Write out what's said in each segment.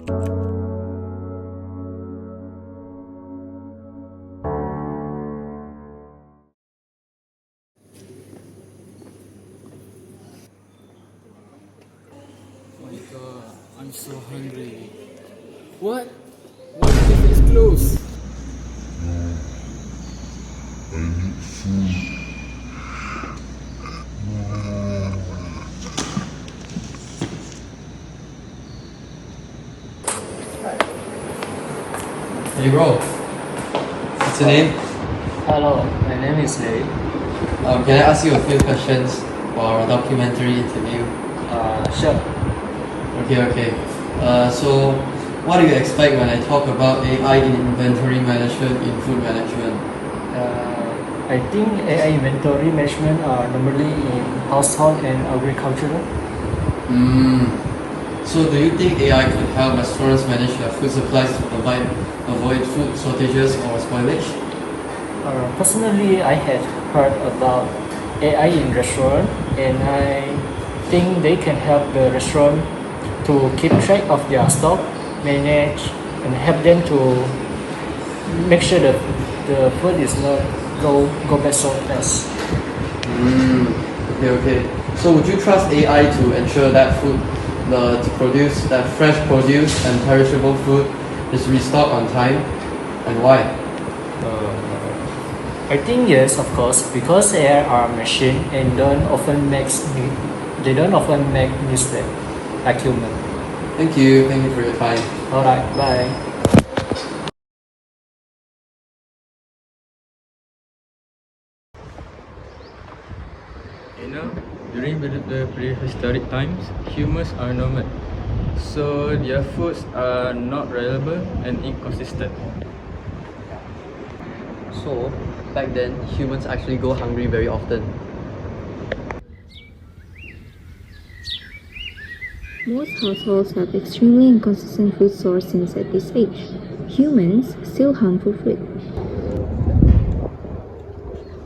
Oh my god, I'm so hungry. What? Why the cafe is closed? Hey bro, what's your name? Hello, my name is Lei. Can I ask you a few questions for our documentary interview? Sure. Okay. So what do you expect when I talk about AI in inventory management in food management? I think AI inventory management are normally in household and agricultural. So do you think AI could help restaurants manage their food supplies to avoid food shortages or spoilage? Personally, I had heard about AI in restaurant, and I think they can help the restaurant to keep track of their stock, manage, and help them to make sure that the food is not go bad so fast. Okay. So would you trust AI to ensure that that fresh produce and perishable food is restocked on time, and why? I think yes, of course, because AI are machine and they don't often make mistake like human. Thank you for your time. Alright, bye. You know, during the prehistoric times, humans are nomad. So their foods are not reliable and inconsistent. So back then, humans actually go hungry very often. Most households have extremely inconsistent food sourcings at this age. Humans still hunt for food.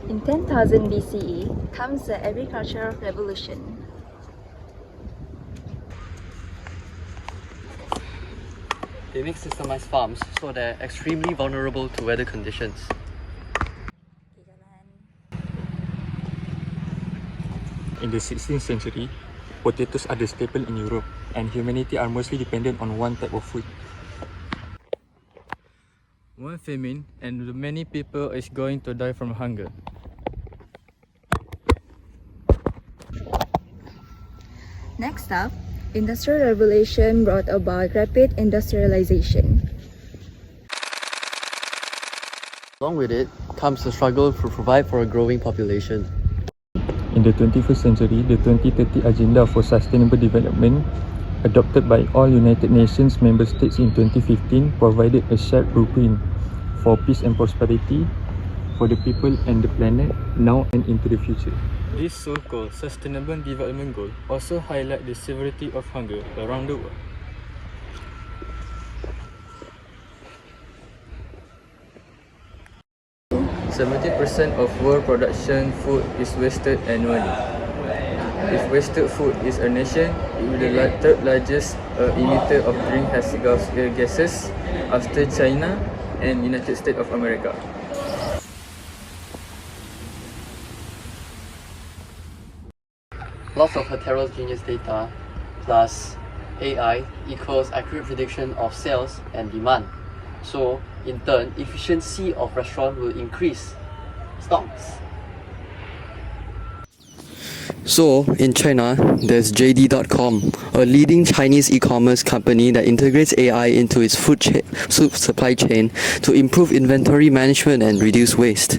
In 10,000 BCE comes the agricultural revolution. They make systemized farms, so they're extremely vulnerable to weather conditions. In the 16th century, potatoes are the staple in Europe, and humanity are mostly dependent on one type of food. One famine and many people is going to die from hunger. Next up, Industrial Revolution brought about rapid industrialization. Along with it comes the struggle to provide for a growing population. In the 21st century, the 2030 Agenda for Sustainable Development, adopted by all United Nations member states in 2015, provided a shared blueprint for peace and prosperity for the people and the planet now and into the future. This so-called Sustainable Development Goal also highlight the severity of hunger around the world. 70% of world production food is wasted annually. If wasted food is a nation, it will be the third largest emitter of greenhouse gases after China and United States of America. Lots of heterogeneous data plus AI equals accurate prediction of sales and demand. So in turn, efficiency of restaurant will increase. Stocks. So, in China, there's JD.com, a leading Chinese e-commerce company that integrates AI into its food supply chain to improve inventory management and reduce waste.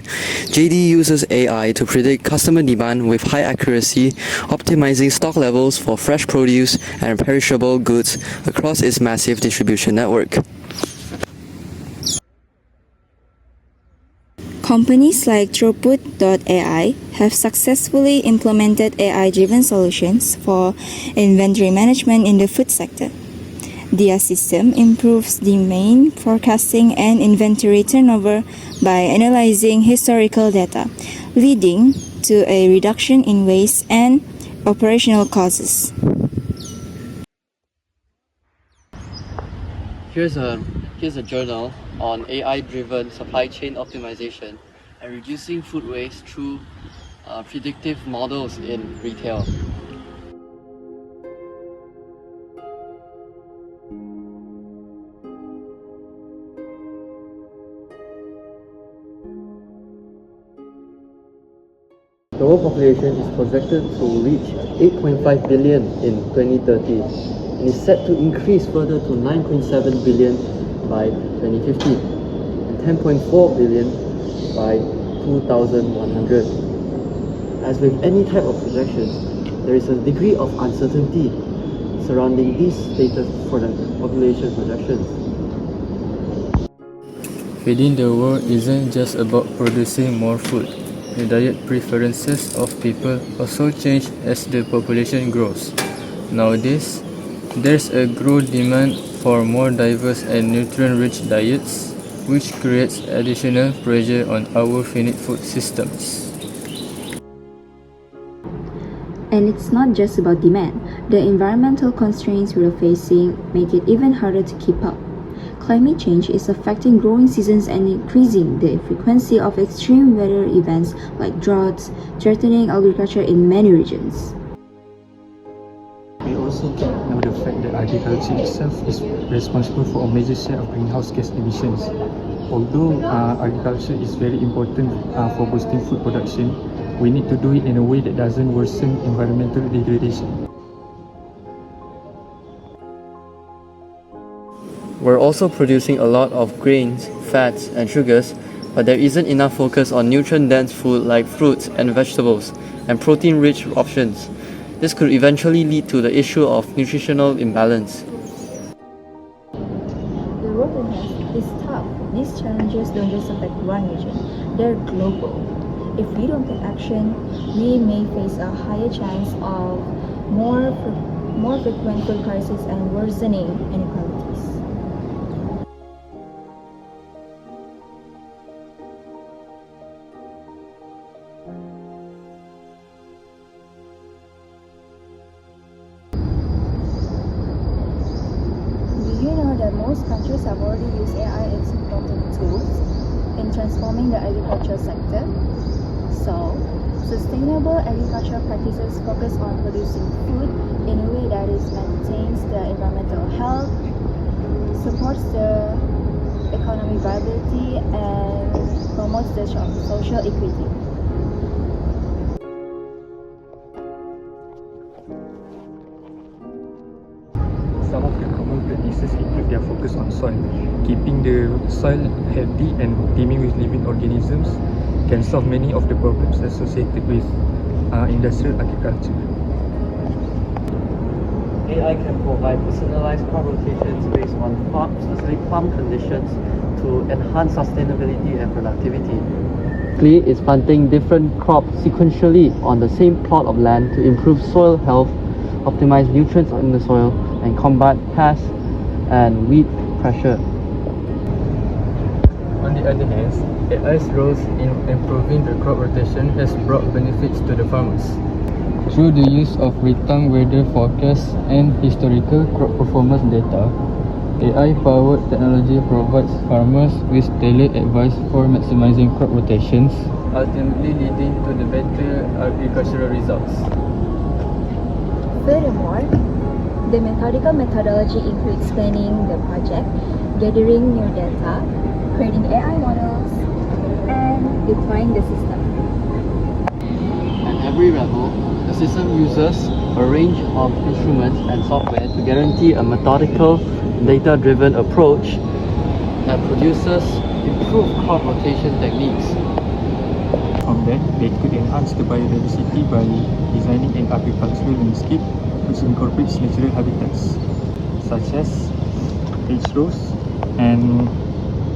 JD uses AI to predict customer demand with high accuracy, optimizing stock levels for fresh produce and perishable goods across its massive distribution network. Companies like Throughput.ai have successfully implemented AI-driven solutions for inventory management in the food sector. Their system improves demand forecasting and inventory turnover by analyzing historical data, leading to a reduction in waste and operational costs. Here's a journal on AI-driven supply chain optimization and reducing food waste through predictive models in retail. The world population is projected to reach 8.5 billion in 2030 and is set to increase further to 9.7 billion by 2050 and 10.4 billion by 2100. As with any type of projections, there is a degree of uncertainty surrounding these stated population projections. Feeding the world isn't just about producing more food. The diet preferences of people also change as the population grows. Nowadays, there's a growing demand for more diverse and nutrient-rich diets, which creates additional pressure on our finite food systems. And it's not just about demand. The environmental constraints we're facing make it even harder to keep up. Climate change is affecting growing seasons and increasing the frequency of extreme weather events like droughts, threatening agriculture in many regions. We also know the fact that agriculture itself is responsible for a major share of greenhouse gas emissions. Although agriculture is very important for boosting food production, we need to do it in a way that doesn't worsen environmental degradation. We're also producing a lot of grains, fats, and sugars, but there isn't enough focus on nutrient-dense food like fruits and vegetables, and protein-rich options. This could eventually lead to the issue of nutritional imbalance. The road ahead is tough. These challenges don't just affect one region, they're global. If we don't take action, we may face a higher chance of more frequent food crises and worsening inequalities. Do you know that most countries have already used AI as important tools in transforming the agricultural sector? So, sustainable agricultural practices focus on producing food in a way that maintains the environmental health, supports the economic viability, and promotes the social equity. Some of the common practices include their focus on soil, keeping the soil healthy and teeming with living organisms can solve many of the problems associated with industrial agriculture. AI can provide personalized crop rotations based on specific farm conditions to enhance sustainability and productivity. It's planting different crops sequentially on the same plot of land to improve soil health, optimize nutrients in the soil, and combat pests and weed pressure. On the other hand, AI's role in improving the crop rotation has brought benefits to the farmers. Through the use of real-time weather forecasts and historical crop performance data, AI-powered technology provides farmers with tailored advice for maximizing crop rotations, ultimately leading to the better agricultural results. Furthermore, the methodical methodology includes planning the project, gathering new data, creating AI models, and deploying the system. At every level, the system uses a range of instruments and software to guarantee a methodical, data-driven approach that produces improved crop rotation techniques. From that, they could enhance the biodiversity by designing an agricultural landscape which incorporates natural habitats such as hedgerows and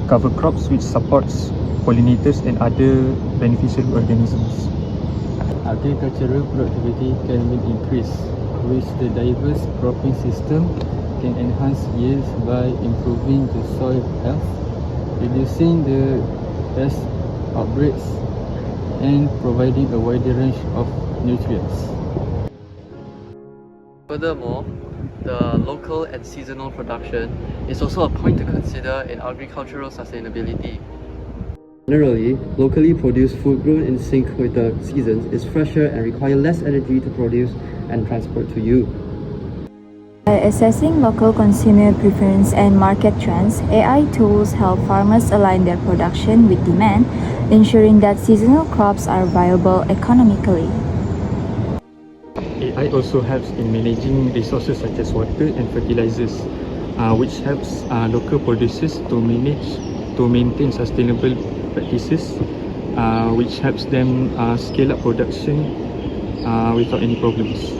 cover crops which supports pollinators and other beneficial organisms. Agricultural productivity can be increased, which the diverse cropping system can enhance yields by improving the soil health, reducing the pest outbreaks, and providing a wider range of nutrients. Furthermore, the local and seasonal production is also a point to consider in agricultural sustainability. Generally, locally produced food grown in sync with the seasons is fresher and require less energy to produce and transport to you. By assessing local consumer preference and market trends, AI tools help farmers align their production with demand, ensuring that seasonal crops are viable economically. AI also helps in managing resources such as water and fertilizers, which helps local producers to maintain sustainable practices, which helps them scale up production without any problems.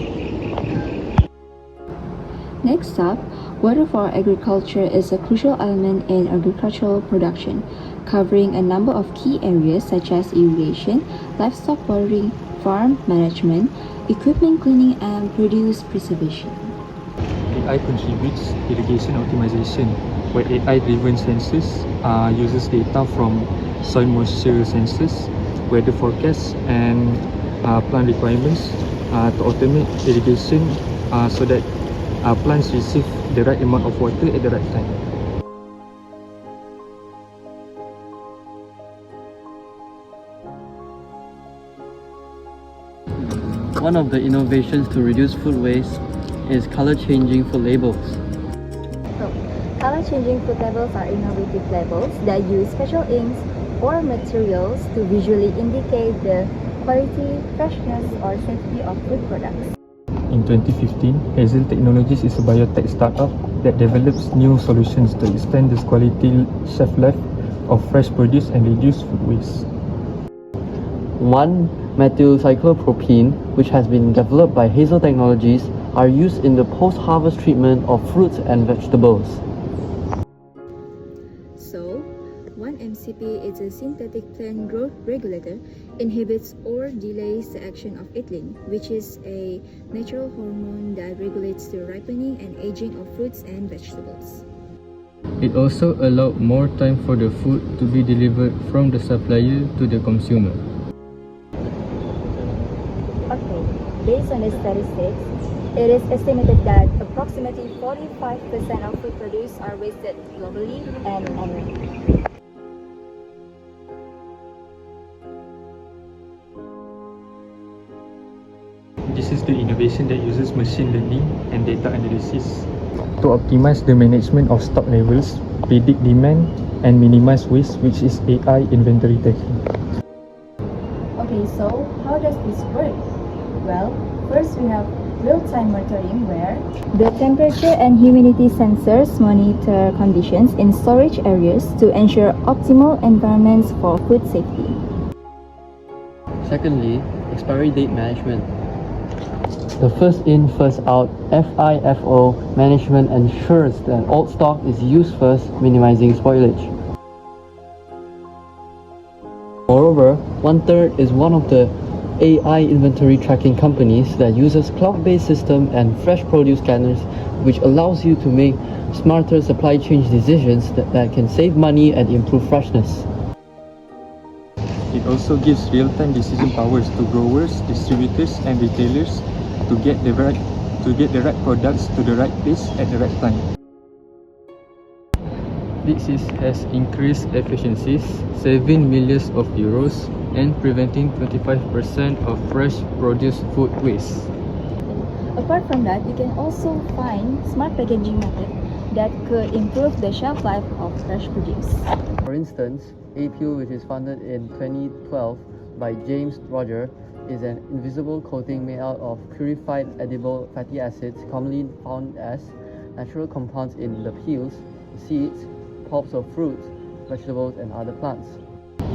Next up, water for agriculture is a crucial element in agricultural production, covering a number of key areas such as irrigation, livestock watering, farm management, equipment cleaning, and produce preservation. AI contributes irrigation optimization, where AI-driven sensors uses data from soil moisture sensors, weather forecasts, and plant requirements to automate irrigation so that plants receive the right amount of water at the right time. One of the innovations to reduce food waste is color changing food labels. Color-changing food labels are innovative labels that use special inks or materials to visually indicate the quality, freshness, or safety of food products. In 2015, Hazel Technologies is a biotech startup that develops new solutions to extend the quality shelf life of fresh produce and reduce food waste. 1-methylcyclopropene, which has been developed by Hazel Technologies, are used in the post-harvest treatment of fruits and vegetables. So, 1-MCP is a synthetic plant growth regulator, inhibits or delays the action of ethylene, which is a natural hormone that regulates the ripening and aging of fruits and vegetables. It also allows more time for the food to be delivered from the supplier to the consumer. Okay, based on the statistics, it is estimated that approximately 45% of food produce are wasted globally and annually. This is the innovation that uses machine learning and data analysis to optimize the management of stock levels, predict demand, and minimize waste, which is AI inventory taking. Okay, so how does this work? Well, first we have real-time monitoring where the temperature and humidity sensors monitor conditions in storage areas to ensure optimal environments for food safety. Secondly, expiry date management. The first in, first out FIFO management ensures that old stock is used first, minimizing spoilage. Moreover, 1/3 is one of the AI inventory tracking companies that uses cloud-based system and fresh produce scanners, which allows you to make smarter supply chain decisions that can save money and improve freshness. It also gives real-time decision powers to growers, distributors, and retailers to get the right products to the right place at the right time. This has increased efficiencies, saving millions of euros and preventing 25% of fresh produce food waste. Apart from that, you can also find smart packaging method that could improve the shelf life of fresh produce. For instance, APU, which is founded in 2012 by James Roger, is an invisible coating made out of purified edible fatty acids commonly found as natural compounds in the peels, seeds, pulps of fruits, vegetables, and other plants.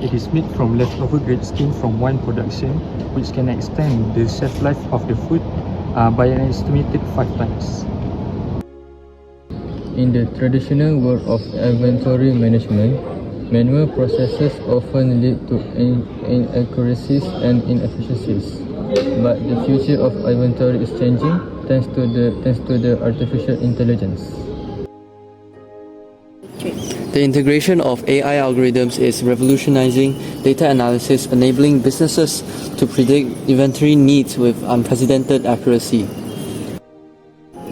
It is made from leftover grape skin from wine production, which can extend the shelf life of the food by an estimated 5 times. In the traditional world of inventory management, manual processes often lead to inaccuracies and inefficiencies. But the future of inventory is changing thanks to the artificial intelligence. The integration of AI algorithms is revolutionizing data analysis, enabling businesses to predict inventory needs with unprecedented accuracy.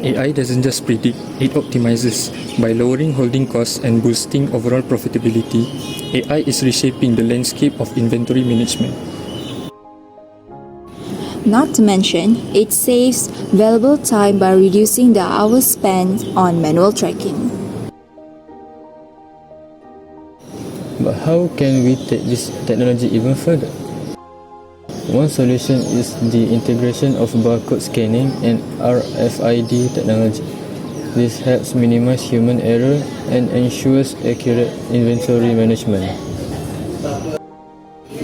AI doesn't just predict, it optimizes. By lowering holding costs and boosting overall profitability, AI is reshaping the landscape of inventory management. Not to mention, it saves valuable time by reducing the hours spent on manual tracking. But how can we take this technology even further? One solution is the integration of barcode scanning and RFID technology. This helps minimize human error and ensures accurate inventory management.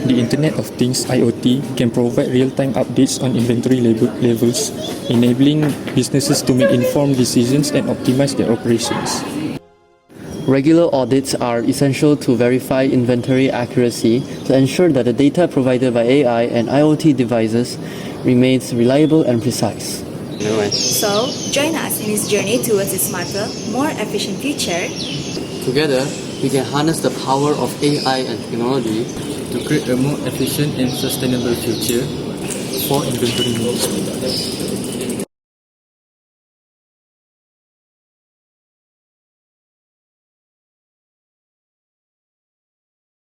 The Internet of Things (IoT) can provide real-time updates on inventory levels, enabling businesses to make informed decisions and optimize their operations. Regular audits are essential to verify inventory accuracy to ensure that the data provided by AI and IoT devices remains reliable and precise. So, join us in this journey towards a smarter, more efficient future. Together, we can harness the power of AI and technology To create a more efficient and sustainable future For inventory management.